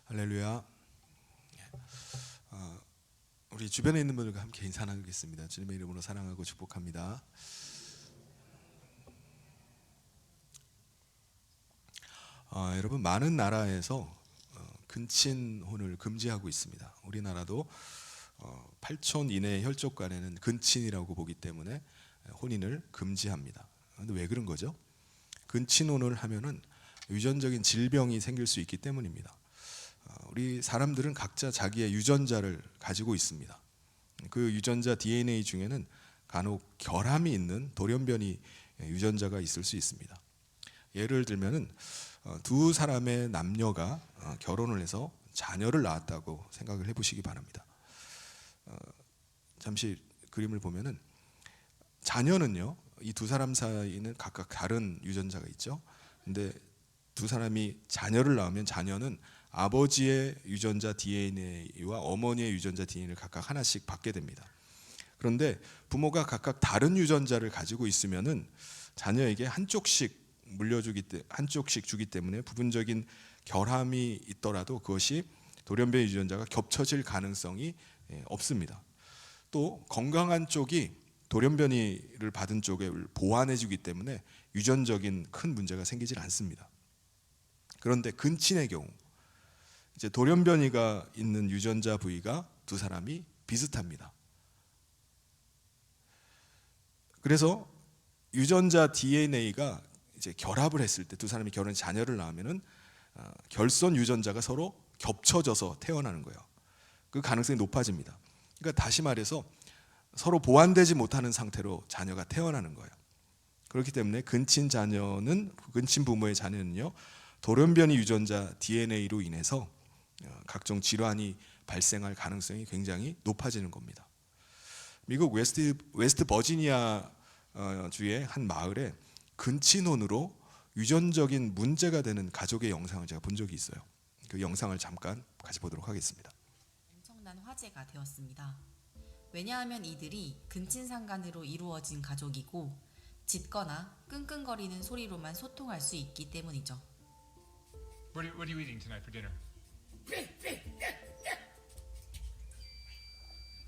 할렐루야. 우리 주변에 있는 분들과 함께 인사 나누겠습니다. 주님의 이름으로 사랑하고 축복합니다. 여러분, 많은 나라에서 근친혼을 금지하고 있습니다. 우리나라도 8촌 이내의 혈족 간에는 근친이라고 보기 때문에 혼인을 금지합니다. 그런데 왜 그런 거죠? 근친혼을 하면은 유전적인 질병이 생길 수 있기 때문입니다. 우리 사람들은 각자 자기의 유전자를 가지고 있습니다. 그 유전자 DNA 중에는 간혹 결함이 있는 돌연변이 유전자가 있을 수 있습니다. 예를 들면은 두 사람의 남녀가 결혼을 해서 자녀를 낳았다고 생각을 해보시기 바랍니다. 잠시 그림을 보면은 자녀는요, 이 두 사람 사이에는 각각 다른 유전자가 있죠. 근데 두 사람이 자녀를 낳으면 자녀는 아버지의 유전자 DNA와 어머니의 유전자 DNA를 각각 하나씩 받게 됩니다. 그런데 부모가 각각 다른 유전자를 가지고 있으면은 자녀에게 한쪽씩 주기 때문에 부분적인 결함이 있더라도 그것이 돌연변이 유전자가 겹쳐질 가능성이 없습니다. 또 건강한 쪽이 돌연변이를 받은 쪽을 보완해주기 때문에 유전적인 큰 문제가 생기질 않습니다. 그런데 근친의 경우, 이제 돌연변이가 있는 유전자 부위가 두 사람이 비슷합니다. 그래서 유전자 DNA가 이제 결합을 했을 때 두 사람이 결혼 자녀를 낳으면은 결손 유전자가 서로 겹쳐져서 태어나는 거예요. 그 가능성이 높아집니다. 그러니까 다시 말해서 서로 보완되지 못하는 상태로 자녀가 태어나는 거예요. 그렇기 때문에 근친 부모의 자녀는요, 돌연변이 유전자 DNA로 인해서 각종 질환이 발생할 가능성이 굉장히 높아지는 겁니다. 미국 웨스트 버지니아 주의 한 마을에 근친혼으로 유전적인 문제가 되는 가족의 영상을 제가 본 적이 있어요. 그 영상을 잠깐 같이 보도록 하겠습니다. 엄청난 화제가 되었습니다. 왜냐하면 이들이 근친상간으로 이루어진 가족이고 짖거나 끙끙거리는 소리로만 소통할 수 있기 때문이죠. What are you eating tonight for dinner?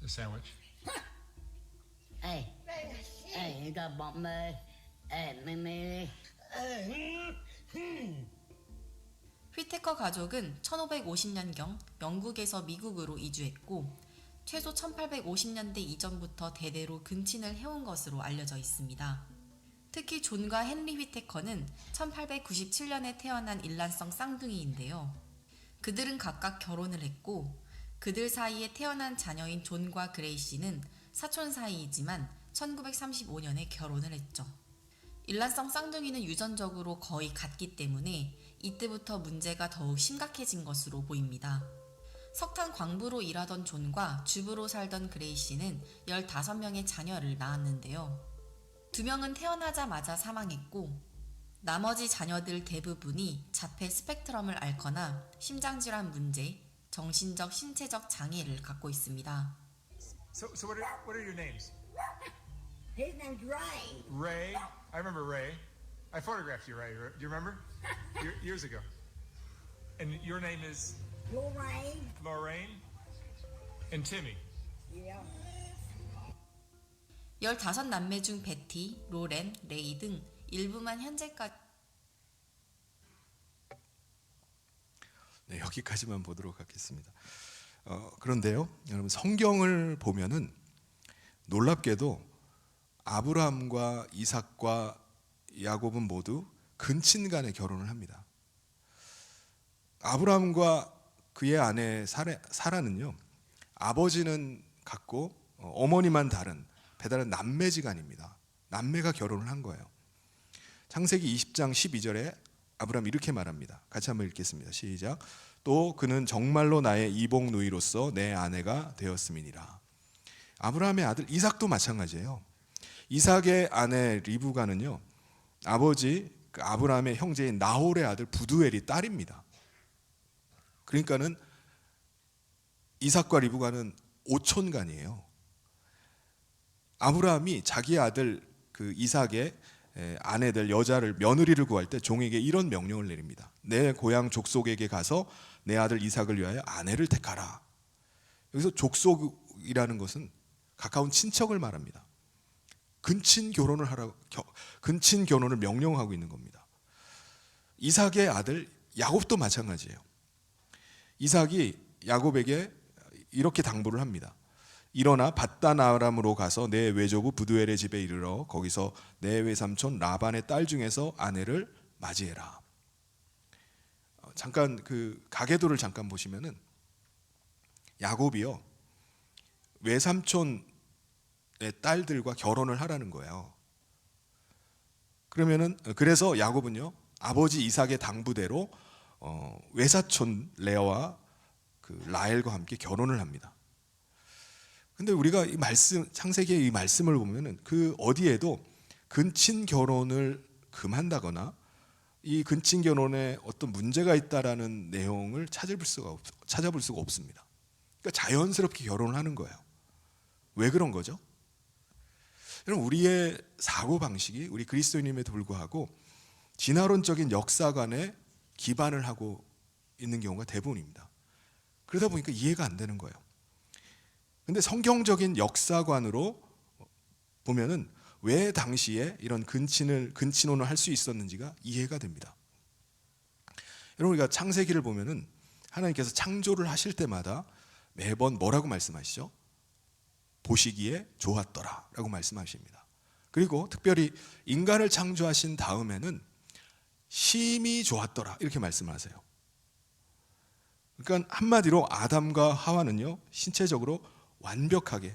A sandwich. Ê, ê, cái bọn mê, mê. 휘테커 가족은 1550년경 영국에서 미국으로 이주했고 최소 1850년대 이전부터 대대로 근친을 해온 것으로 알려져 있습니다. 특히 존과 헨리 휘테커는 1897년에 태어난 일란성 쌍둥이인데요. 그들은 각각 결혼을 했고 그들 사이에 태어난 자녀인 존과 그레이시는 사촌 사이이지만 1935년에 결혼을 했죠. 일란성 쌍둥이는 유전적으로 거의 같기 때문에 이때부터 문제가 더욱 심각해진 것으로 보입니다. 석탄 광부로 일하던 존과 주부로 살던 그레이시는 15명의 자녀를 낳았는데요. 2명은 태어나자마자 사망했고 나머지 자녀들 대부분이 자폐 스펙트럼을 앓거나 심장질환 문제, 정신적, 신체적 장애를 갖고 있습니다. So what are your names? His name's Ray. Ray. I remember Ray. I photographed you, Ray. Do you remember? Years ago. And your name is Lorraine. Lorraine and Timmy. Yeah. 15남매 중 베티, 로렌, 레이 등 일부만 현재까지 네, 여기까지만 보도록 하겠습니다. 그런데요, 여러분, 성경을 보면은 놀랍게도 아브라함과 이삭과 야곱은 모두 근친 간에 결혼을 합니다. 아브라함과 그의 아내 사라는요, 아버지는 같고 어머니만 다른 배다른 남매지간입니다. 남매가 결혼을 한 거예요. 창세기 20장 12절에 아브라함이 이렇게 말합니다. 같이 한번 읽겠습니다. 시작. 또 그는 정말로 나의 이복 누이로서 내 아내가 되었음이니라. 아브라함의 아들 이삭도 마찬가지예요. 이삭의 아내 리브가는요, 아버지 아브라함의 형제인 나홀의 아들 부두엘이 딸입니다. 그러니까는 이삭과 리브가는 오촌간이에요. 아브라함이 자기 아들 그 이삭의 아내들 여자를 며느리를 구할 때 종에게 이런 명령을 내립니다. 내 고향 족속에게 가서 내 아들 이삭을 위하여 아내를 택하라. 여기서 족속이라는 것은 가까운 친척을 말합니다. 근친 결혼을 명령하고 있는 겁니다. 이삭의 아들 야곱도 마찬가지예요. 이삭이 야곱에게 이렇게 당부를 합니다. 일어나 밧단 아람으로 가서 내 외조부 부두엘의 집에 이르러 거기서 내 외삼촌 라반의 딸 중에서 아내를 맞이해라. 잠깐 그 가계도를 잠깐 보시면은 야곱이요 외삼촌의 딸들과 결혼을 하라는 거예요. 그래서 야곱은요 아버지 이삭의 당부대로 외사촌 레아와 그 라헬과 함께 결혼을 합니다. 근데 우리가 이 말씀, 창세기의 이 말씀을 보면은 그 어디에도 근친 결혼을 금한다거나 이 근친 결혼에 어떤 문제가 있다라는 내용을 찾아볼 수가 없습니다. 그러니까 자연스럽게 결혼을 하는 거예요. 왜 그런 거죠? 여러분, 우리의 사고 방식이 우리 그리스도인임에도 불구하고 진화론적인 역사관에 기반을 하고 있는 경우가 대부분입니다. 그러다 보니까 이해가 안 되는 거예요. 근데 성경적인 역사관으로 보면은 왜 당시에 이런 근친혼을 할 수 있었는지가 이해가 됩니다. 여러분, 우리가 창세기를 보면은 하나님께서 창조를 하실 때마다 매번 뭐라고 말씀하시죠? 보시기에 좋았더라라고 말씀하십니다. 그리고 특별히 인간을 창조하신 다음에는 심히 좋았더라 이렇게 말씀하세요. 그러니까 한마디로 아담과 하와는요 신체적으로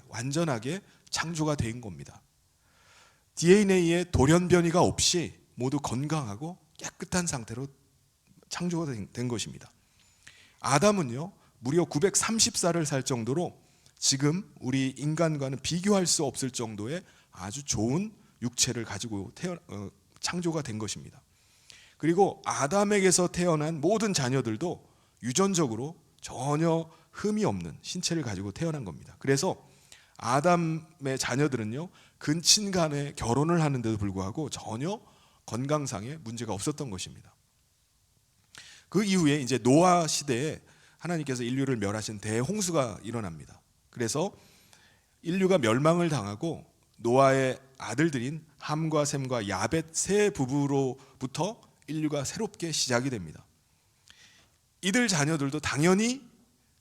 완전하게 창조가 된 겁니다. DNA에 돌연변이가 없이 모두 건강하고 깨끗한 상태로 창조가 된 것입니다. 아담은요 무려 930살을 살 정도로 지금 우리 인간과는 비교할 수 없을 정도의 아주 좋은 육체를 가지고 창조가 된 것입니다. 그리고 아담에게서 태어난 모든 자녀들도 유전적으로 전혀 흠이 없는 신체를 가지고 태어난 겁니다. 그래서 아담의 자녀들은요 근친 간에 결혼을 하는데도 불구하고 전혀 건강상에 문제가 없었던 것입니다. 그 이후에 이제 노아 시대에 하나님께서 인류를 멸하신 대홍수가 일어납니다. 그래서 인류가 멸망을 당하고 노아의 아들들인 함과 셈과 야벳 세 부부로부터 인류가 새롭게 시작이 됩니다. 이들 자녀들도 당연히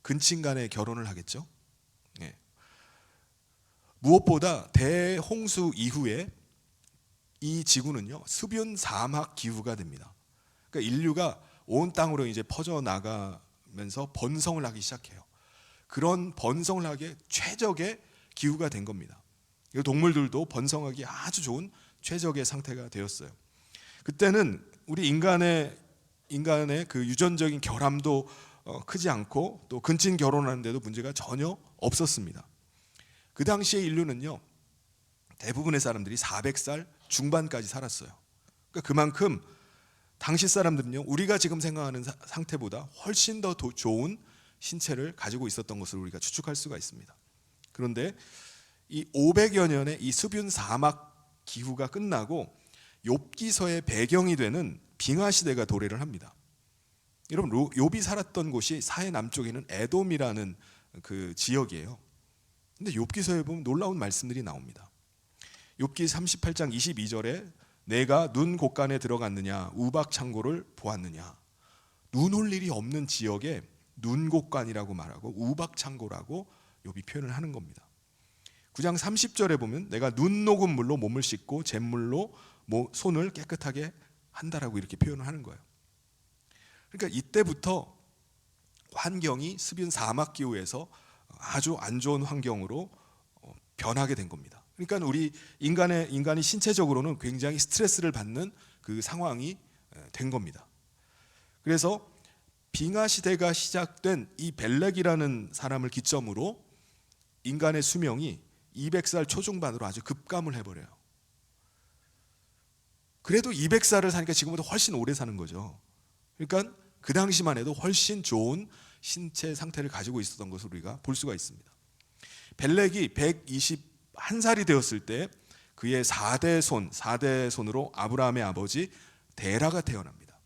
근친 간에 결혼을 하겠죠. 네. 무엇보다 대홍수 이후에 이 지구는요 수변 사막 기후가 됩니다. 그러니까 인류가 온 땅으로 이제 퍼져 나가면서 번성을 하기 시작해요. 그런 번성을 하기에 최적의 기후가 된 겁니다. 동물들도 번성하기 아주 좋은 최적의 상태가 되었어요. 그때는 우리 인간의 그 유전적인 결함도 크지 않고 또 근친 결혼하는데도 문제가 전혀 없었습니다. 그 당시의 인류는요 대부분의 사람들이 400살 중반까지 살았어요. 그러니까 그만큼 당시 사람들은요 우리가 지금 생각하는 상태보다 훨씬 더 좋은 신체를 가지고 있었던 것을 우리가 추측할 수가 있습니다. 그런데 이 500여 년의 이 수뷴 사막 기후가 끝나고 욥기서의 배경이 되는 빙하 시대가 도래를 합니다. 여러분, 욥이 살았던 곳이 사해 남쪽에 있는 에돔이라는 그 지역이에요. 근데 욥기서에 보면 놀라운 말씀들이 나옵니다. 욥기 38장 22절에 내가 눈 곳간에 들어갔느냐 우박 창고를 보았느냐. 눈 올 일이 없는 지역에 눈 곳간이라고 말하고 우박 창고라고 욥이 표현을 하는 겁니다. 9장 30절에 보면 내가 눈 녹은 물로 몸을 씻고 잿물로 손을 깨끗하게 한다라고 이렇게 표현을 하는 거예요. 그러니까 이때부터 환경이 수뷴 사막 기후에서 아주 안 좋은 환경으로 변하게 된 겁니다. 그러니까 우리 인간이 신체적으로는 굉장히 스트레스를 받는 그 상황이 된 겁니다. 그래서 빙하 시대가 시작된 이 벨렉이라는 사람을 기점으로 인간의 수명이 200살 초중반으로 아주 급감을 해버려요. 그래도 200살을 사니까 지금보다 훨씬 오래 사는 거죠. 그러니까 그 당시만 해도 훨씬 좋은 신체 상태를 가지고 있었던 것을 우리가 볼 수가 있습니다. 벨렉이 121살이 되었을 때 그의 4대 손으로 아브라함의 아버지 데라가 태어납니다.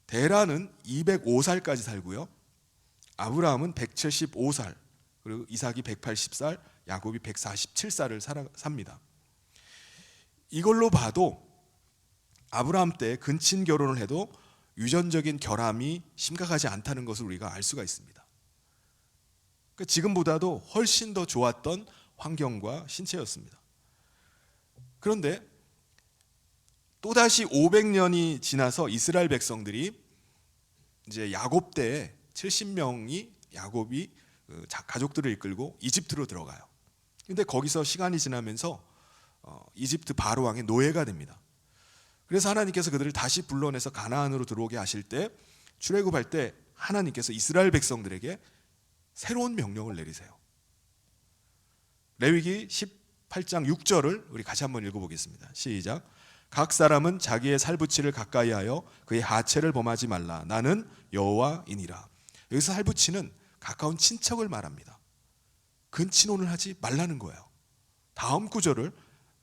데라는 205살까지 살고요. 아브라함은 175살, 그리고 이삭이 180살, 야곱이 147살을 삽니다. 이걸로 봐도 아브라함 때 근친 결혼을 해도 유전적인 결함이 심각하지 않다는 것을 우리가 알 수가 있습니다. 그러니까 지금보다도 훨씬 더 좋았던 환경과 신체였습니다. 그런데 또다시 500년이 지나서 이스라엘 백성들이 이제 야곱 때에 70명이 야곱이 가족들을 이끌고 이집트로 들어가요. 근데 거기서 시간이 지나면서 이집트 바로 왕의 노예가 됩니다. 그래서 하나님께서 그들을 다시 불러내서 가나안으로 들어오게 하실 때 출애굽할 때 하나님께서 이스라엘 백성들에게 새로운 명령을 내리세요. 레위기 18장 6절을 우리 같이 한번 읽어보겠습니다. 시작. 각 사람은 자기의 살붙이를 가까이하여 그의 하체를 범하지 말라. 나는 여호와이니라. 여기서 살붙이는 가까운 친척을 말합니다. 근친혼을 하지 말라는 거예요. 다음 구절을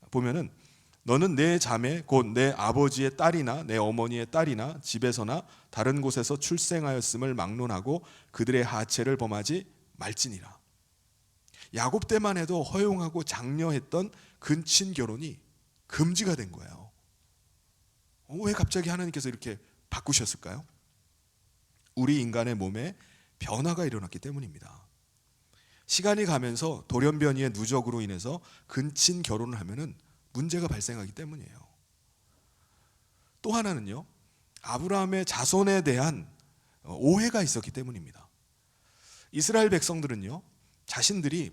보면은 너는 내 자매 곧 내 아버지의 딸이나 내 어머니의 딸이나 집에서나 다른 곳에서 출생하였음을 막론하고 그들의 하체를 범하지 말지니라. 야곱 때만 해도 허용하고 장려했던 근친 결혼이 금지가 된 거예요. 왜 갑자기 하나님께서 이렇게 바꾸셨을까요? 우리 인간의 몸에 변화가 일어났기 때문입니다. 시간이 가면서 돌연변이의 누적으로 인해서 근친 결혼을 하면은 문제가 발생하기 때문이에요. 또 하나는요, 아브라함의 자손에 대한 오해가 있었기 때문입니다. 이스라엘 백성들은요, 자신들이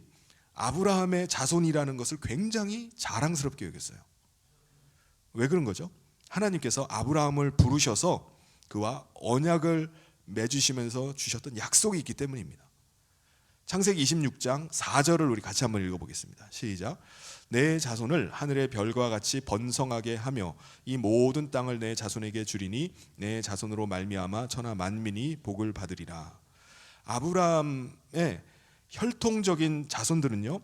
아브라함의 자손이라는 것을 굉장히 자랑스럽게 여겼어요. 왜 그런 거죠? 하나님께서 아브라함을 부르셔서 그와 언약을 맺으시면서 주셨던 약속이 있기 때문입니다. 창세기 26장 4절을 우리 같이 한번 읽어보겠습니다. 시작. 내 자손을 하늘의 별과 같이 번성하게 하며 이 모든 땅을 내 자손에게 주리니 내 자손으로 말미암아 천하 만민이 복을 받으리라. 아브라함의 혈통적인 자손들은요,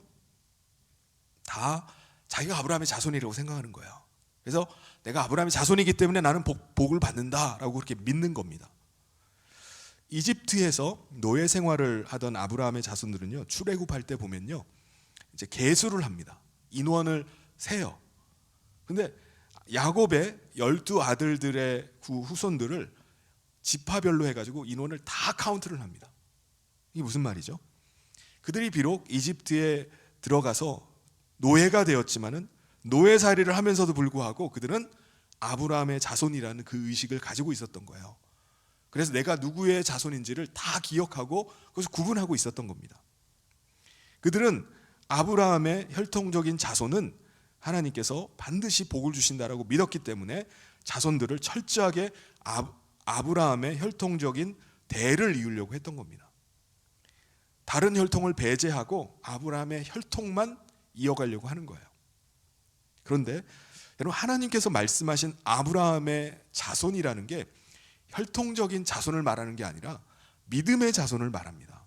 다 자기가 아브라함의 자손이라고 생각하는 거예요. 그래서 내가 아브라함의 자손이기 때문에 나는 복을 받는다라고 그렇게 믿는 겁니다. 이집트에서 노예 생활을 하던 아브라함의 자손들은요, 출애굽할 때 보면요, 이제 계수를 합니다. 인원을 세요. 근데 야곱의 12아들들의 후손들을 지파별로 해가지고 인원을 다 카운트를 합니다. 이게 무슨 말이죠? 그들이 비록 이집트에 들어가서 노예가 되었지만은 노예살이를 하면서도 불구하고 그들은 아브라함의 자손이라는 그 의식을 가지고 있었던 거예요. 그래서 내가 누구의 자손인지를 다 기억하고 그것을 구분하고 있었던 겁니다. 그들은 아브라함의 혈통적인 자손은 하나님께서 반드시 복을 주신다라고 믿었기 때문에 자손들을 철저하게 아브라함의 혈통적인 대를 이으려고 했던 겁니다. 다른 혈통을 배제하고 아브라함의 혈통만 이어가려고 하는 거예요. 그런데 여러분, 하나님께서 말씀하신 아브라함의 자손이라는 게 혈통적인 자손을 말하는 게 아니라 믿음의 자손을 말합니다.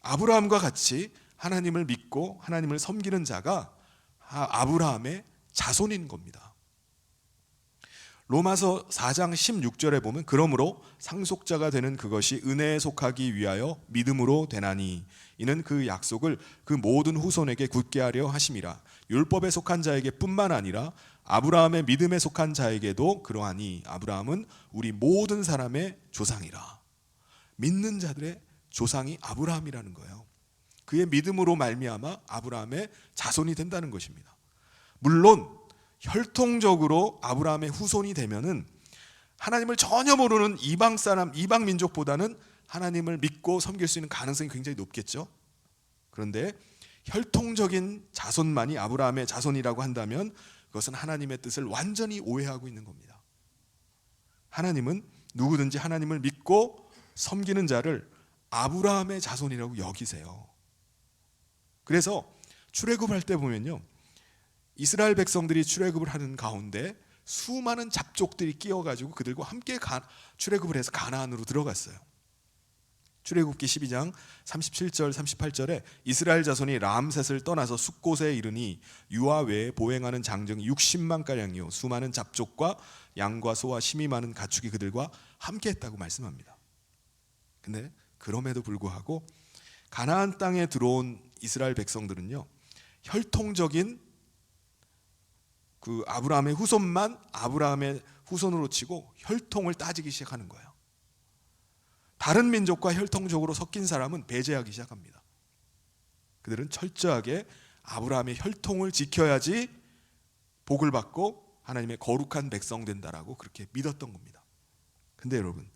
아브라함과 같이 하나님을 믿고 하나님을 섬기는 자가 아브라함의 자손인 겁니다. 로마서 4장 16절에 보면 그러므로 상속자가 되는 그것이 은혜에 속하기 위하여 믿음으로 되나니 이는 그 약속을 그 모든 후손에게 굳게 하려 하심이라. 율법에 속한 자에게 뿐만 아니라 아브라함의 믿음에 속한 자에게도 그러하니 아브라함은 우리 모든 사람의 조상이라. 믿는 자들의 조상이 아브라함이라는 거예요. 그의 믿음으로 말미암아 아브라함의 자손이 된다는 것입니다. 물론 혈통적으로 아브라함의 후손이 되면은 하나님을 전혀 모르는 이방 사람, 이방 민족보다는 하나님을 믿고 섬길 수 있는 가능성이 굉장히 높겠죠. 그런데 혈통적인 자손만이 아브라함의 자손이라고 한다면 그것은 하나님의 뜻을 완전히 오해하고 있는 겁니다. 하나님은 누구든지 하나님을 믿고 섬기는 자를 아브라함의 자손이라고 여기세요. 그래서 출애굽할 때 보면요, 이스라엘 백성들이 출애굽을 하는 가운데 수많은 잡족들이 끼어가지고 그들과 함께 출애굽을 해서 가나안으로 들어갔어요. 출애굽기 12장 37절 38절에 이스라엘 자손이 람셋을 떠나서 숫곳에 이르니 유아 외에 보행하는 장정이 60만 가량이요 수많은 잡족과 양과 소와 힘이 많은 가축이 그들과 함께했다고 말씀합니다. 근데 그럼에도 불구하고 가나안 땅에 들어온 이스라엘 백성들은요, 혈통적인 그 아브라함의 후손만 아브라함의 후손으로 치고 혈통을 따지기 시작하는 거예요. 다른 민족과 혈통적으로 섞인 사람은 배제하기 시작합니다. 그들은 철저하게 아브라함의 혈통을 지켜야지 복을 받고 하나님의 거룩한 백성 된다라고 그렇게 믿었던 겁니다. 근데 여러분,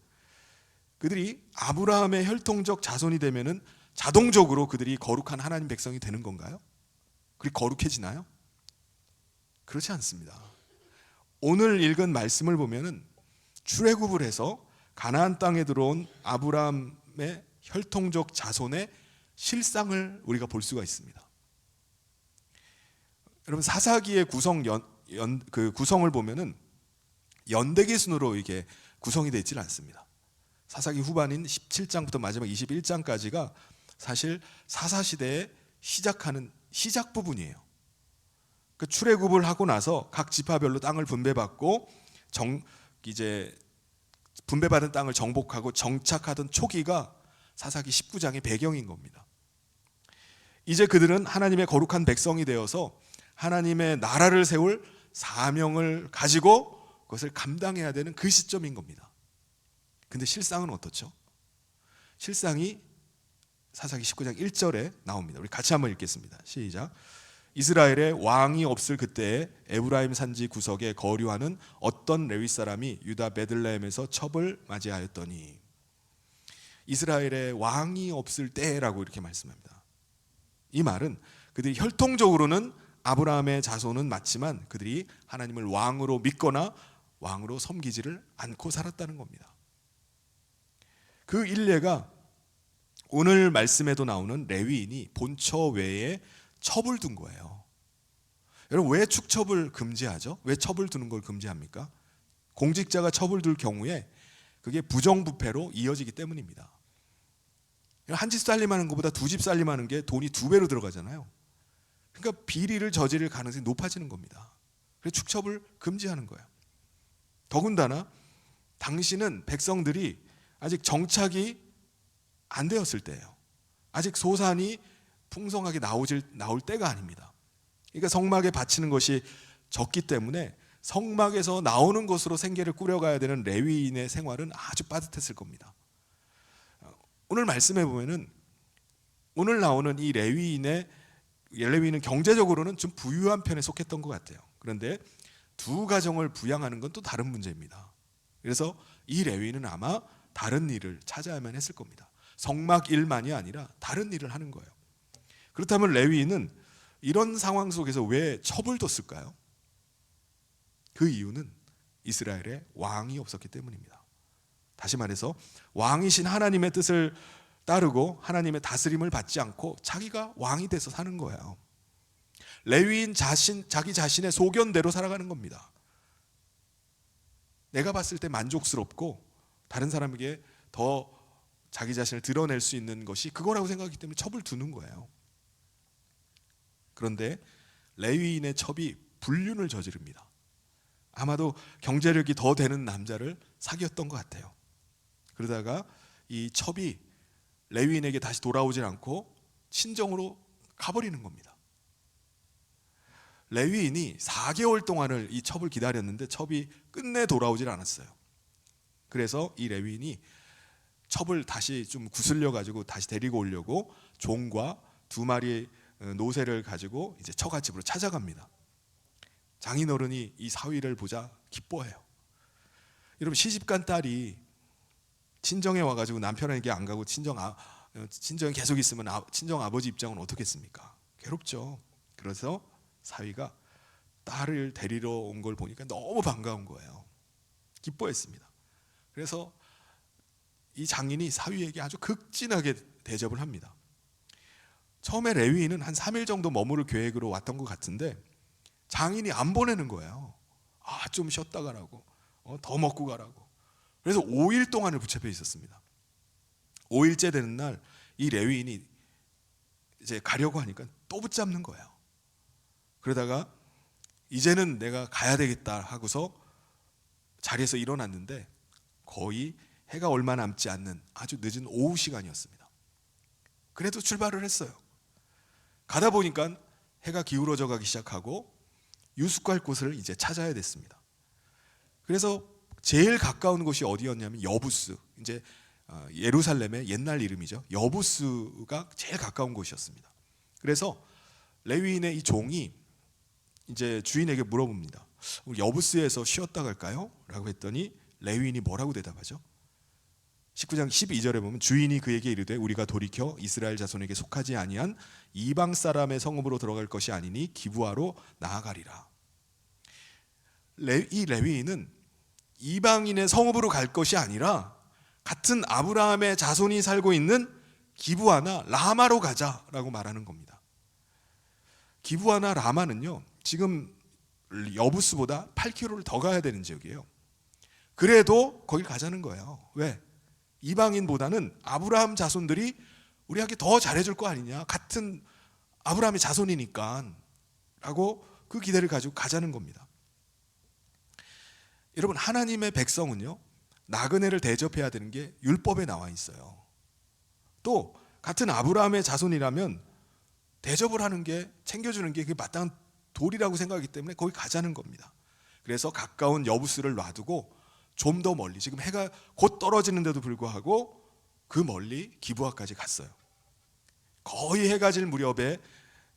그들이 아브라함의 혈통적 자손이 되면은 자동적으로 그들이 거룩한 하나님 백성이 되는 건가요? 그리 거룩해지나요? 그렇지 않습니다. 오늘 읽은 말씀을 보면은 출애굽을 해서 가나안 땅에 들어온 아브라함의 혈통적 자손의 실상을 우리가 볼 수가 있습니다. 여러분, 사사기의 구성을 보면은 연대기 순으로 이게 구성이 되어 있지 않습니다. 사사기 후반인 17장부터 마지막 21장까지가 사실 사사 시대에 시작하는 시작 부분이에요. 그 출애굽을 하고 나서 각 지파별로 땅을 분배받고 이제 분배받은 땅을 정복하고 정착하던 초기가 사사기 19장의 배경인 겁니다. 이제 그들은 하나님의 거룩한 백성이 되어서 하나님의 나라를 세울 사명을 가지고 그것을 감당해야 되는 그 시점인 겁니다. 근데 실상은 어떻죠? 실상이 사사기 19장 1절에 나옵니다. 우리 같이 한번 읽겠습니다. 시작. 이스라엘에 왕이 없을 그때에 에브라임 산지 구석에 거류하는 어떤 레위 사람이 유다 베들레헴에서 첩을 맞이하였더니, 이스라엘에 왕이 없을 때라고 이렇게 말씀합니다. 이 말은 그들이 혈통적으로는 아브라함의 자손은 맞지만 그들이 하나님을 왕으로 믿거나 왕으로 섬기지를 않고 살았다는 겁니다. 그 일례가 오늘 말씀에도 나오는 레위인이 본처 외에 첩을 둔 거예요. 여러분, 왜 축첩을 금지하죠? 왜 첩을 두는 걸 금지합니까? 공직자가 첩을 둘 경우에 그게 부정부패로 이어지기 때문입니다. 한 집 살림하는 것보다 두 집 살림하는 게 돈이 2배로 들어가잖아요. 그러니까 비리를 저지를 가능성이 높아지는 겁니다. 그래서 축첩을 금지하는 거예요. 더군다나 당시는 백성들이 아직 정착이 안 되었을 때예요. 아직 소산이 풍성하게 나올 때가 아닙니다. 그러니까 성막에 바치는 것이 적기 때문에 성막에서 나오는 것으로 생계를 꾸려가야 되는 레위인의 생활은 아주 빠듯했을 겁니다. 오늘 말씀해 보면은 오늘 나오는 이 레위인은 경제적으로는 좀 부유한 편에 속했던 것 같아요. 그런데 두 가정을 부양하는 건 또 다른 문제입니다. 그래서 이 레위인은 아마 다른 일을 찾아야만 했을 겁니다. 성막 일만이 아니라 다른 일을 하는 거예요. 그렇다면 레위인은 이런 상황 속에서 왜 첩을 뒀을까요? 그 이유는 이스라엘에 왕이 없었기 때문입니다. 다시 말해서 왕이신 하나님의 뜻을 따르고 하나님의 다스림을 받지 않고 자기가 왕이 돼서 사는 거예요. 레위인 자기 자신의 소견대로 살아가는 겁니다. 내가 봤을 때 만족스럽고 다른 사람에게 더 자기 자신을 드러낼 수 있는 것이 그거라고 생각하기 때문에 첩을 두는 거예요. 그런데 레위인의 첩이 불륜을 저지릅니다. 아마도 경제력이 더 되는 남자를 사귀었던 것 같아요. 그러다가 이 첩이 레위인에게 다시 돌아오질 않고 친정으로 가버리는 겁니다. 레위인이 4개월 동안을 이 첩을 기다렸는데 첩이 끝내 돌아오질 않았어요. 그래서 이 레위인이 첩을 다시 좀 구슬려 가지고 다시 데리고 오려고 종과 2마리 노새를 가지고 이제 처갓집으로 찾아갑니다. 장인어른이 이 사위를 보자 기뻐해요. 여러분, 시집간 딸이 친정에 와가지고 남편에게 안 가고 친정에 계속 있으면 친정 아버지 입장은 어떻겠습니까? 괴롭죠. 그래서 사위가 딸을 데리러 온 걸 보니까 너무 반가운 거예요. 기뻐했습니다. 그래서 이 장인이 사위에게 아주 극진하게 대접을 합니다. 처음에 레위인은 한 3일 정도 머무를 계획으로 왔던 것 같은데 장인이 안 보내는 거예요. 좀 쉬었다 가라고, 더 먹고 가라고. 그래서 5일 동안을 붙잡혀 있었습니다. 5일째 되는 날 이 레위인이 이제 가려고 하니까 또 붙잡는 거예요. 그러다가 이제는 내가 가야 되겠다 하고서 자리에서 일어났는데 거의 해가 얼마 남지 않는 아주 늦은 오후 시간이었습니다. 그래도 출발을 했어요. 가다 보니까 해가 기울어져 가기 시작하고 유숙할 곳을 이제 찾아야 됐습니다. 그래서 제일 가까운 곳이 어디였냐면 여부스, 이제 예루살렘의 옛날 이름이죠. 여부스가 제일 가까운 곳이었습니다. 그래서 레위인의 이 종이 이제 주인에게 물어봅니다. 여부스에서 쉬었다 갈까요? 라고 했더니 레위인이 뭐라고 대답하죠? 19장 12절에 보면 주인이 그에게 이르되 우리가 돌이켜 이스라엘 자손에게 속하지 아니한 이방 사람의 성읍으로 들어갈 것이 아니니 기브아로 나아가리라. 이 레위인은 이방인의 성읍으로 갈 것이 아니라 같은 아브라함의 자손이 살고 있는 기브아나 라마로 가자라고 말하는 겁니다. 기브아나 라마는요, 지금 여부스보다 8km를 더 가야 되는 지역이에요. 그래도 거길 가자는 거예요. 왜? 이방인보다는 아브라함 자손들이 우리에게 더 잘해줄 거 아니냐, 같은 아브라함의 자손이니까 라고 그 기대를 가지고 가자는 겁니다. 여러분, 하나님의 백성은요, 나그네를 대접해야 되는 게 율법에 나와 있어요. 또 같은 아브라함의 자손이라면 대접을 하는 게, 챙겨주는 게 그게 마땅한 도리라고 생각하기 때문에 거기 가자는 겁니다. 그래서 가까운 여부스를 놔두고 좀 더 멀리, 지금 해가 곧 떨어지는데도 불구하고 그 멀리 기브아까지 갔어요. 거의 해가 질 무렵에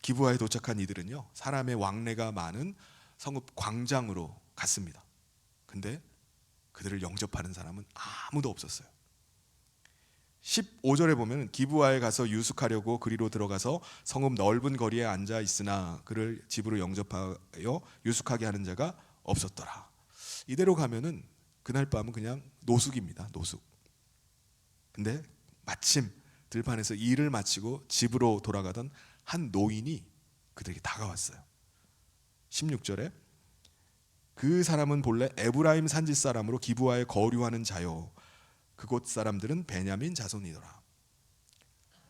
기브아에 도착한 이들은요, 사람의 왕래가 많은 성읍 광장으로 갔습니다. 근데 그들을 영접하는 사람은 아무도 없었어요. 15절에 보면 기브아에 가서 유숙하려고 그리로 들어가서 성읍 넓은 거리에 앉아 있으나 그를 집으로 영접하여 유숙하게 하는 자가 없었더라. 이대로 가면은 그날 밤은 그냥 노숙입니다. 노숙. 근데 마침 들판에서 일을 마치고 집으로 돌아가던 한 노인이 그들에게 다가왔어요. 16절에 그 사람은 본래 에브라임 산지 사람으로 기브아에 거류하는 자요, 그곳 사람들은 베냐민 자손이더라.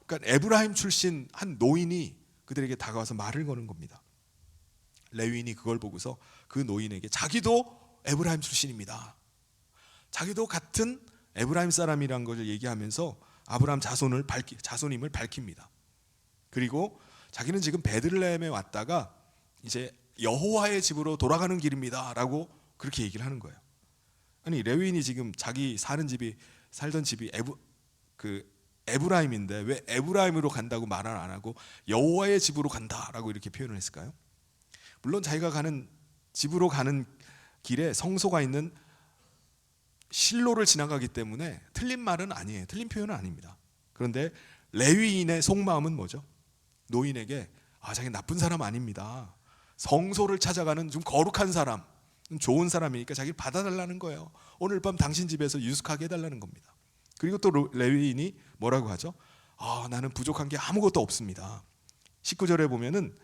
그러니까 에브라임 출신 한 노인이 그들에게 다가와서 말을 거는 겁니다. 레위인이 그걸 보고서 그 노인에게 자기도 에브라임 출신입니다, 자기도 같은 에브라임 사람이란 것을 얘기하면서 아브라함 자손임을 밝힙니다. 그리고 자기는 지금 베들레헴에 왔다가 이제 여호와의 집으로 돌아가는 길입니다 라고 그렇게 얘기를 하는 거예요. 아니, 레위인이 지금 자기 살던 집이 에브라임인데 왜 에브라임으로 간다고 말을 안 하고 여호와의 집으로 간다라고 이렇게 표현을 했을까요? 물론 자기가 가는 집으로 가는 길에 성소가 있는 실로를 지나가기 때문에 틀린 말은 아니에요. 틀린 표현은 아닙니다. 그런데 레위인의 속마음은 뭐죠? 노인에게 자기 나쁜 사람 아닙니다, 성소를 찾아가는 좀 거룩한 사람, 좋은 사람이니까 자기를 받아달라는 거예요. 오늘 밤 당신 집에서 유숙하게 해달라는 겁니다. 그리고 또 레위인이 뭐라고 하죠? 나는 부족한 게 아무것도 없습니다. 19절에 보면은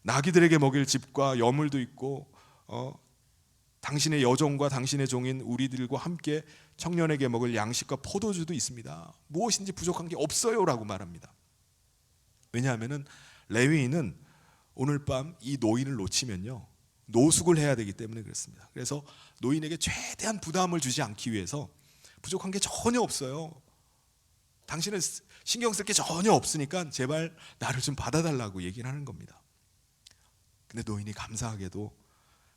나귀들에게 먹일 집과 여물도 있고 당신의 여종과 당신의 종인 우리들과 함께 청년에게 먹을 양식과 포도주도 있습니다. 무엇인지 부족한 게 없어요 라고 말합니다. 왜냐하면 레위인은 오늘 밤 이 노인을 놓치면요, 노숙을 해야 되기 때문에 그렇습니다. 그래서 노인에게 최대한 부담을 주지 않기 위해서 부족한 게 전혀 없어요, 당신은 신경 쓸 게 전혀 없으니까 제발 나를 좀 받아달라고 얘기를 하는 겁니다. 근데 노인이 감사하게도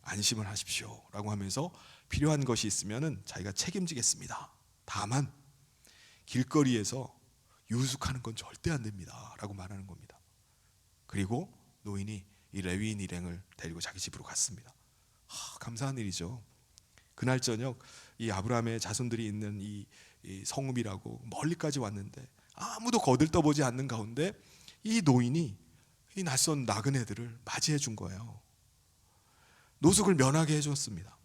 안심을 하십시오 라고 하면서 필요한 것이 있으면 자기가 책임지겠습니다, 다만 길거리에서 유숙하는 건 절대 안 됩니다 라고 말하는 겁니다. 그리고 노인이 이 레위인 일행을 데리고 자기 집으로 갔습니다. 감사한 일이죠. 그날 저녁 이 아브라함의 자손들이 있는 이 성읍이라고 멀리까지 왔는데 아무도 거들떠보지 않는 가운데 이 노인이 이 낯선 나그네들을 맞이해 준 거예요. 노숙을 면하게 해줬습니다.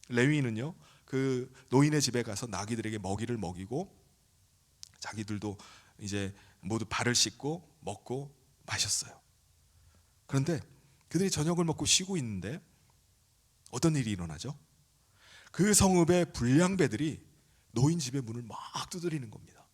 레위인은요, 그 노인의 집에 가서 나귀들에게 먹이를 먹이고 자기들도 이제 모두 발을 씻고 먹고 마셨어요. 그런데 그들이 저녁을 먹고 쉬고 있는데 어떤 일이 일어나죠? 그 성읍의 불량배들이 노인 집의 문을 막 두드리는 겁니다.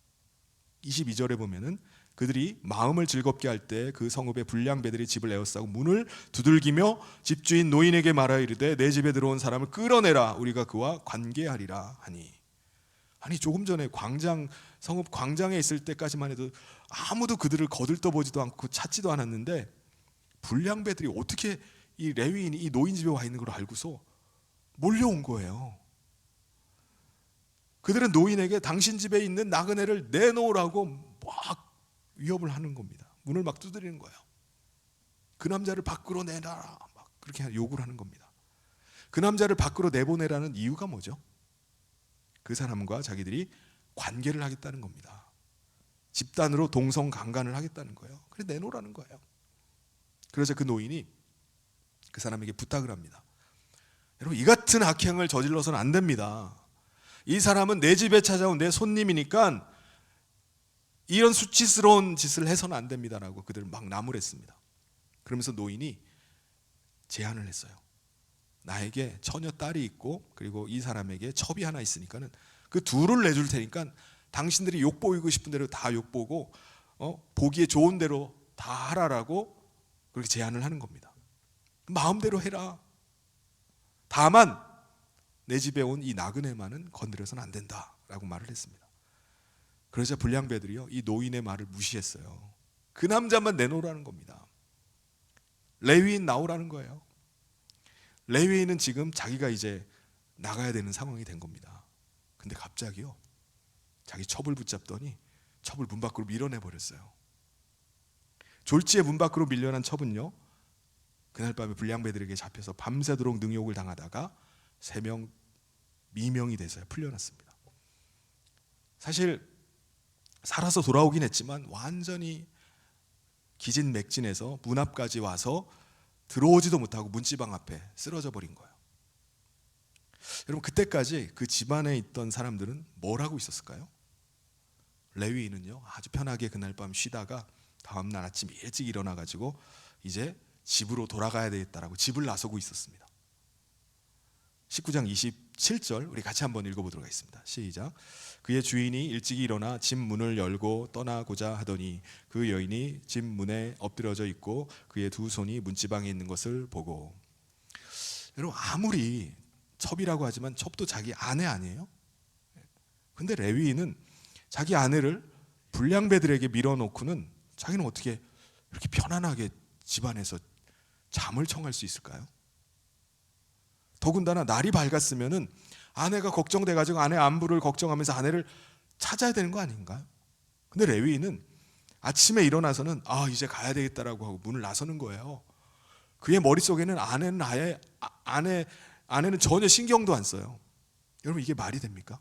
22절에 보면은 그들이 마음을 즐겁게 할 때 그 성읍의 불량배들이 집을 에워싸고 문을 두들기며 집주인 노인에게 말하여 이르되 내 집에 들어온 사람을 끌어내라 우리가 그와 관계하리라 하니. 아니 조금 전에 성읍 광장에 있을 때까지만 해도 아무도 그들을 거들떠보지도 않고 찾지도 않았는데 불량배들이 어떻게 이 레위인이 이 노인 집에 와 있는 걸 알고서 몰려온 거예요. 그들은 노인에게 당신 집에 있는 나그네를 내놓으라고 막 위협을 하는 겁니다. 문을 막 두드리는 거예요. 그 남자를 밖으로 내놔라 막 그렇게 요구를 하는 겁니다. 그 남자를 밖으로 내보내라는 이유가 뭐죠? 그 사람과 자기들이 관계를 하겠다는 겁니다. 집단으로 동성강간을 하겠다는 거예요. 그래 내놓으라는 거예요. 그래서 그 노인이 그 사람에게 부탁을 합니다. 여러분 이 같은 악행을 저질러서는 안 됩니다. 이 사람은 내 집에 찾아온 내 손님이니까 이런 수치스러운 짓을 해서는 안 됩니다라고 그들을 막 나무랬습니다. 그러면서 노인이 제안을 했어요. 나에게 처녀 딸이 있고 그리고 이 사람에게 첩이 하나 있으니까는 그 둘을 내줄 테니까 당신들이 욕보이고 싶은 대로 다 욕보고 보기에 좋은 대로 다 하라라고 그렇게 제안을 하는 겁니다. 마음대로 해라. 다만 내 집에 온 이 나그네만은 건드려서는 안 된다라고 말을 했습니다. 그러자 불량배들이요 이 노인의 말을 무시했어요. 그 남자만 내놓으라는 겁니다. 레위인 나오라는 거예요. 레위인은 지금 자기가 이제 나가야 되는 상황이 된 겁니다. 근데 갑자기요 자기 첩을 붙잡더니 첩을 문 밖으로 밀어내버렸어요. 졸지에 문 밖으로 밀려난 첩은요 그날 밤에 불량배들에게 잡혀서 밤새도록 능욕을 당하다가 3명 미명이 돼서야 풀려났습니다. 사실 살아서 돌아오긴 했지만 완전히 기진맥진해서 문 앞까지 와서 들어오지도 못하고 문지방 앞에 쓰러져 버린 거예요. 여러분 그때까지 그 집안에 있던 사람들은 뭘 하고 있었을까요? 레위인은요 아주 편하게 그날 밤 쉬다가 다음날 아침 일찍 일어나가지고 이제 집으로 돌아가야 되겠다라고 집을 나서고 있었습니다. 19장 27절 우리 같이 한번 읽어보도록 하겠습니다. 시작. 그의 주인이 일찍이 일어나 집 문을 열고 떠나고자 하더니 그 여인이 집 문에 엎드려져 있고 그의 두 손이 문지방에 있는 것을 보고. 여러분 아무리 첩이라고 하지만 첩도 자기 아내 아니에요? 근데 레위인은 자기 아내를 불량배들에게 밀어놓고는 자기는 어떻게 이렇게 편안하게 집안에서 잠을 청할 수 있을까요? 더군다나 날이 밝았으면은 아내가 걱정돼가지고 아내 안부를 걱정하면서 아내를 찾아야 되는 거 아닌가요? 근데 레위인은 아침에 일어나서는 이제 가야 되겠다라고 하고 문을 나서는 거예요. 그의 머릿속에는 아내는 전혀 신경도 안 써요. 여러분 이게 말이 됩니까?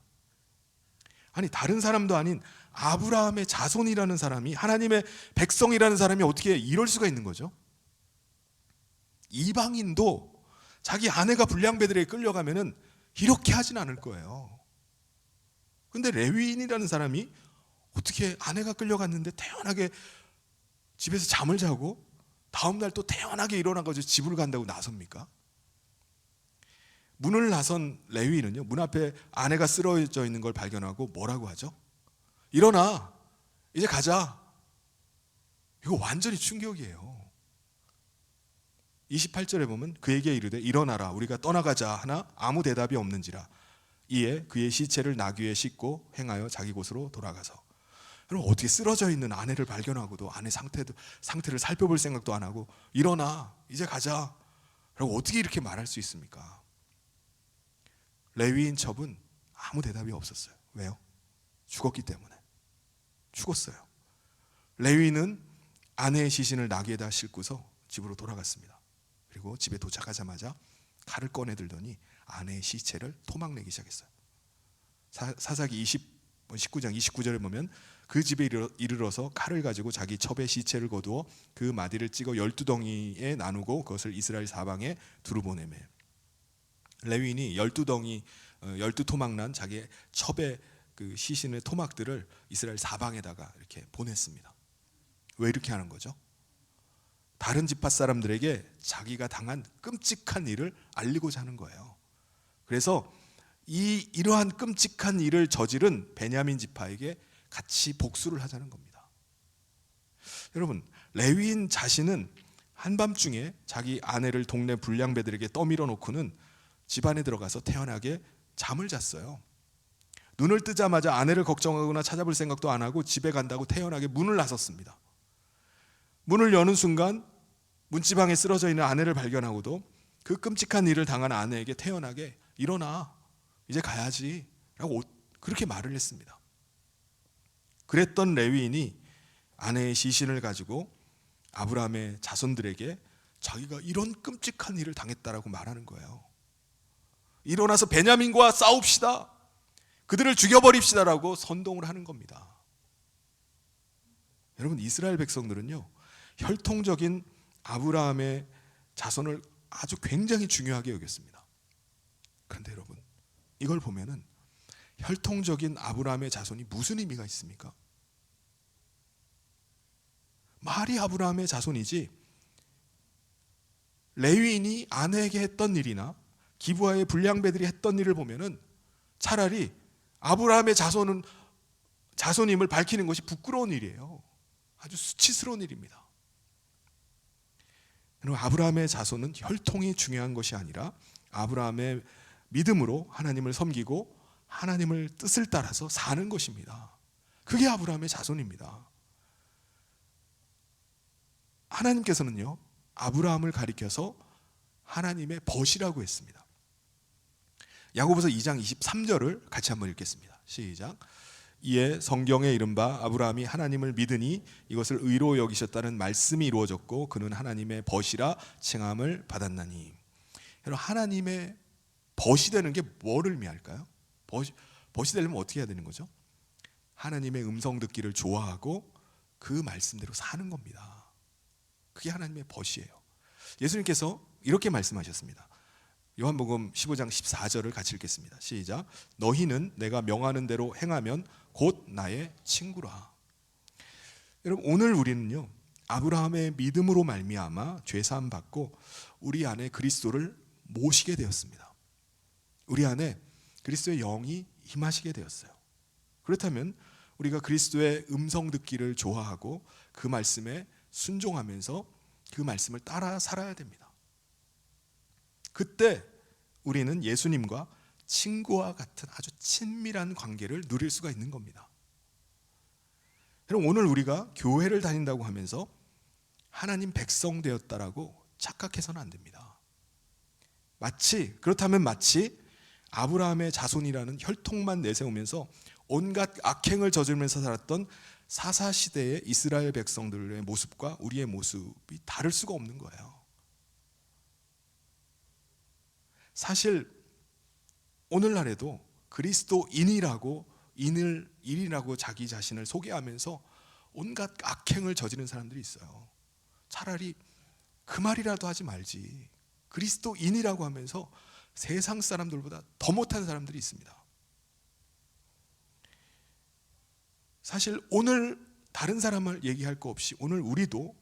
아니 다른 사람도 아닌 아브라함의 자손이라는 사람이 하나님의 백성이라는 사람이 어떻게 이럴 수가 있는 거죠? 이방인도 자기 아내가 불량배들에게 끌려가면은 이렇게 하진 않을 거예요. 근데 레위인이라는 사람이 어떻게 아내가 끌려갔는데 태연하게 집에서 잠을 자고 다음날 또 태연하게 일어나가지고 집을 간다고 나섭니까? 문을 나선 레위인은요 문 앞에 아내가 쓰러져 있는 걸 발견하고 뭐라고 하죠? 일어나 이제 가자. 이거 완전히 충격이에요. 28절에 보면 그에게 이르되 일어나라 우리가 떠나가자 하나 아무 대답이 없는지라 이에 그의 시체를 나귀에 싣고 행하여 자기 곳으로 돌아가서. 여러분 어떻게 쓰러져 있는 아내를 발견하고도 아내 상태를 살펴볼 생각도 안 하고 일어나 이제 가자 라고 어떻게 이렇게 말할 수 있습니까? 레위인 첩은 아무 대답이 없었어요. 왜요? 죽었기 때문에. 죽었어요. 레위인은 아내의 시신을 나귀에다 싣고서 집으로 돌아갔습니다. 그리고 집에 도착하자마자 칼을 꺼내 들더니 아내의 시체를 토막내기 시작했어요. 사사기 19장 29절에 보면 그 집에 이르러서 칼을 가지고 자기 첩의 시체를 거두어 그 마디를 찍어 12덩이에 나누고 그것을 이스라엘 사방에 두루 보내매. 레위인이 12토막 난 자기 첩의 그 시신의 토막들을 이스라엘 사방에다가 이렇게 보냈습니다. 왜 이렇게 하는 거죠? 다른 지파 사람들에게 자기가 당한 끔찍한 일을 알리고자 하는 거예요. 그래서 이러한 끔찍한 일을 저지른 베냐민 지파에게 같이 복수를 하자는 겁니다. 여러분, 레위인 자신은 한밤중에 자기 아내를 동네 불량배들에게 떠밀어 놓고는 집안에 들어가서 태연하게 잠을 잤어요. 눈을 뜨자마자 아내를 걱정하거나 찾아볼 생각도 안 하고 집에 간다고 태연하게 문을 나섰습니다. 문을 여는 순간 문지방에 쓰러져 있는 아내를 발견하고도 그 끔찍한 일을 당한 아내에게 태연하게 일어나, 이제 가야지 라고 그렇게 말을 했습니다. 그랬던 레위인이 아내의 시신을 가지고 아브라함의 자손들에게 자기가 이런 끔찍한 일을 당했다라고 말하는 거예요. 일어나서 베냐민과 싸웁시다, 그들을 죽여버립시다라고 선동을 하는 겁니다. 여러분, 이스라엘 백성들은요, 혈통적인 아브라함의 자손을 아주 굉장히 중요하게 여겼습니다. 그런데 여러분, 이걸 보면은 혈통적인 아브라함의 자손이 무슨 의미가 있습니까? 말이 아브라함의 자손이지 레위인이 아내에게 했던 일이나 기브아의 불량배들이 했던 일을 보면은 차라리 아브라함의 자손임을 밝히는 것이 부끄러운 일이에요. 아주 수치스러운 일입니다. 여러분, 아브라함의 자손은 혈통이 중요한 것이 아니라 아브라함의 믿음으로 하나님을 섬기고 하나님을 뜻을 따라서 사는 것입니다. 그게 아브라함의 자손입니다. 하나님께서는요, 아브라함을 가리켜서 하나님의 벗이라고 했습니다. 야고보서 2장 23절을 같이 한번 읽겠습니다. 시작. 이에 성경에 이른바 아브라함이 하나님을 믿으니 이것을 의로 여기셨다는 말씀이 이루어졌고 그는 하나님의 벗이라 칭함을 받았나니. 여러분, 하나님의 벗이 되는 게 뭐를 의미할까요? 벗이 되려면 어떻게 해야 되는 거죠? 하나님의 음성 듣기를 좋아하고 그 말씀대로 사는 겁니다. 그게 하나님의 벗이에요. 예수님께서 이렇게 말씀하셨습니다. 요한복음 15장 14절을 같이 읽겠습니다. 시작. 너희는 내가 명하는 대로 행하면 곧 나의 친구라. 여러분, 오늘 우리는요, 아브라함의 믿음으로 말미암아 죄 사함 받고 우리 안에 그리스도를 모시게 되었습니다. 우리 안에 그리스도의 영이 임하시게 되었어요. 그렇다면 우리가 그리스도의 음성 듣기를 좋아하고 그 말씀에 순종하면서 그 말씀을 따라 살아야 됩니다. 그때 우리는 예수님과 친구와 같은 아주 친밀한 관계를 누릴 수가 있는 겁니다. 여러분, 오늘 우리가 교회를 다닌다고 하면서 하나님 백성 되었다라고 착각해서는 안 됩니다. 그렇다면 마치 아브라함의 자손이라는 혈통만 내세우면서 온갖 악행을 저지르면서 살았던 사사시대의 이스라엘 백성들의 모습과 우리의 모습이 다를 수가 없는 거예요. 사실 오늘날에도 그리스도인이라고 자기 자신을 소개하면서 온갖 악행을 저지르는 사람들이 있어요. 차라리 그 말이라도 하지 말지. 그리스도인이라고 하면서 세상 사람들보다 더 못한 사람들이 있습니다. 사실 오늘 다른 사람을 얘기할 거 없이 오늘 우리도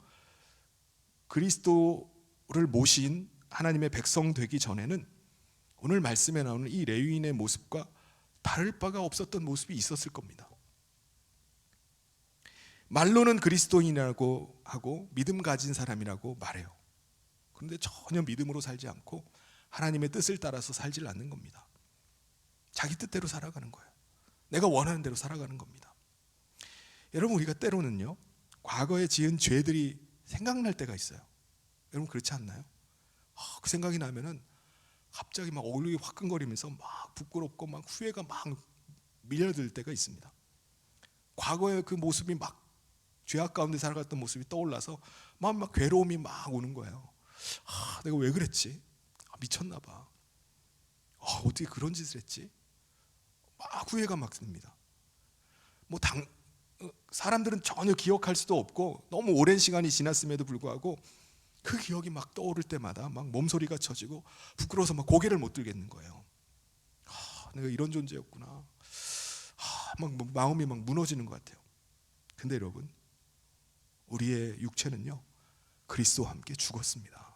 그리스도를 모신 하나님의 백성 되기 전에는 오늘 말씀에 나오는 이 레위인의 모습과 다를 바가 없었던 모습이 있었을 겁니다. 말로는 그리스도인이라고 하고 믿음 가진 사람이라고 말해요. 그런데 전혀 믿음으로 살지 않고 하나님의 뜻을 따라서 살질 않는 겁니다. 자기 뜻대로 살아가는 거예요. 내가 원하는 대로 살아가는 겁니다. 여러분, 우리가 때로는요, 과거에 지은 죄들이 생각날 때가 있어요. 여러분, 그렇지 않나요? 그 생각이 나면은 갑자기 막 얼굴이 화끈거리면서 막 부끄럽고 막 후회가 막 밀려들 때가 있습니다. 과거의 그 모습이 막 죄악 가운데 살아갔던 모습이 떠올라서 막 괴로움이 막 오는 거예요. 내가 왜 그랬지? 미쳤나 봐. 어떻게 그런 짓을 했지? 막 후회가 막 듭니다. 사람들은 전혀 기억할 수도 없고 너무 오랜 시간이 지났음에도 불구하고 그 기억이 막 떠오를 때마다 막 몸소리가 쳐지고 부끄러워서 막 고개를 못 들겠는 거예요. 내가 이런 존재였구나. 막 마음이 막 무너지는 것 같아요. 근데 여러분, 우리의 육체는요, 그리스도와 함께 죽었습니다.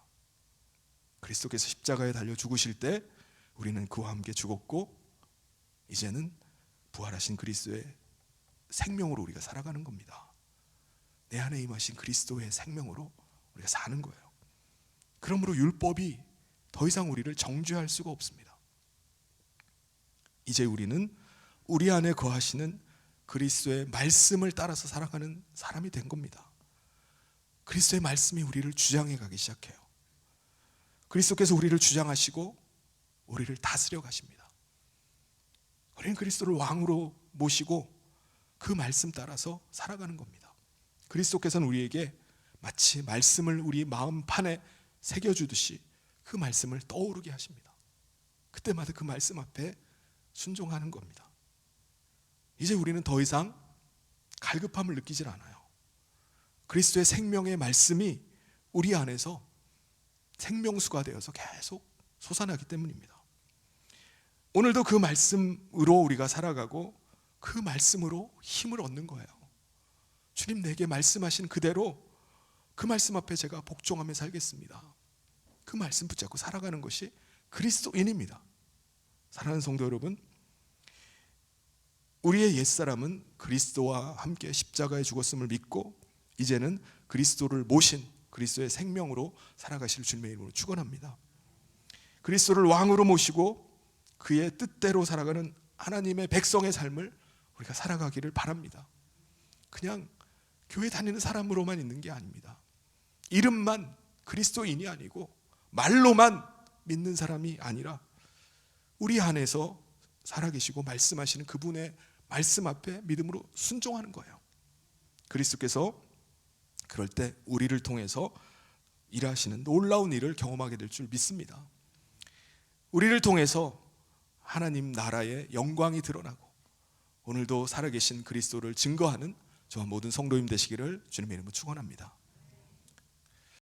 그리스도께서 십자가에 달려 죽으실 때 우리는 그와 함께 죽었고 이제는 부활하신 그리스도의 생명으로 우리가 살아가는 겁니다. 내 안에 임하신 그리스도의 생명으로 우리가 사는 거예요. 그러므로 율법이 더 이상 우리를 정죄할 수가 없습니다. 이제 우리는 우리 안에 거하시는 그리스도의 말씀을 따라서 살아가는 사람이 된 겁니다. 그리스도의 말씀이 우리를 주장해 가기 시작해요. 그리스도께서 우리를 주장하시고 우리를 다스려 가십니다. 우리는 그리스도를 왕으로 모시고 그 말씀 따라서 살아가는 겁니다. 그리스도께서는 우리에게 마치 말씀을 우리 마음판에 새겨주듯이 그 말씀을 떠오르게 하십니다. 그때마다 그 말씀 앞에 순종하는 겁니다. 이제 우리는 더 이상 갈급함을 느끼질 않아요. 그리스도의 생명의 말씀이 우리 안에서 생명수가 되어서 계속 솟아나기 때문입니다. 오늘도 그 말씀으로 우리가 살아가고 그 말씀으로 힘을 얻는 거예요. 주님, 내게 말씀하신 그대로 그 말씀 앞에 제가 복종하며 살겠습니다. 그 말씀 붙잡고 살아가는 것이 그리스도인입니다. 사랑하는 성도 여러분, 우리의 옛사람은 그리스도와 함께 십자가에 죽었음을 믿고 이제는 그리스도를 모신 그리스도의 생명으로 살아가실 주님의 이름으로 축원합니다. 그리스도를 왕으로 모시고 그의 뜻대로 살아가는 하나님의 백성의 삶을 우리가 살아가기를 바랍니다. 그냥 교회 다니는 사람으로만 있는 게 아닙니다. 이름만 그리스도인이 아니고 말로만 믿는 사람이 아니라 우리 안에서 살아계시고 말씀하시는 그분의 말씀 앞에 믿음으로 순종하는 거예요. 그리스도께서 그럴 때 우리를 통해서 일하시는 놀라운 일을 경험하게 될 줄 믿습니다. 우리를 통해서 하나님 나라의 영광이 드러나고 오늘도 살아계신 그리스도를 증거하는 저와 모든 성도님 되시기를 주님의 이름으로 축원합니다.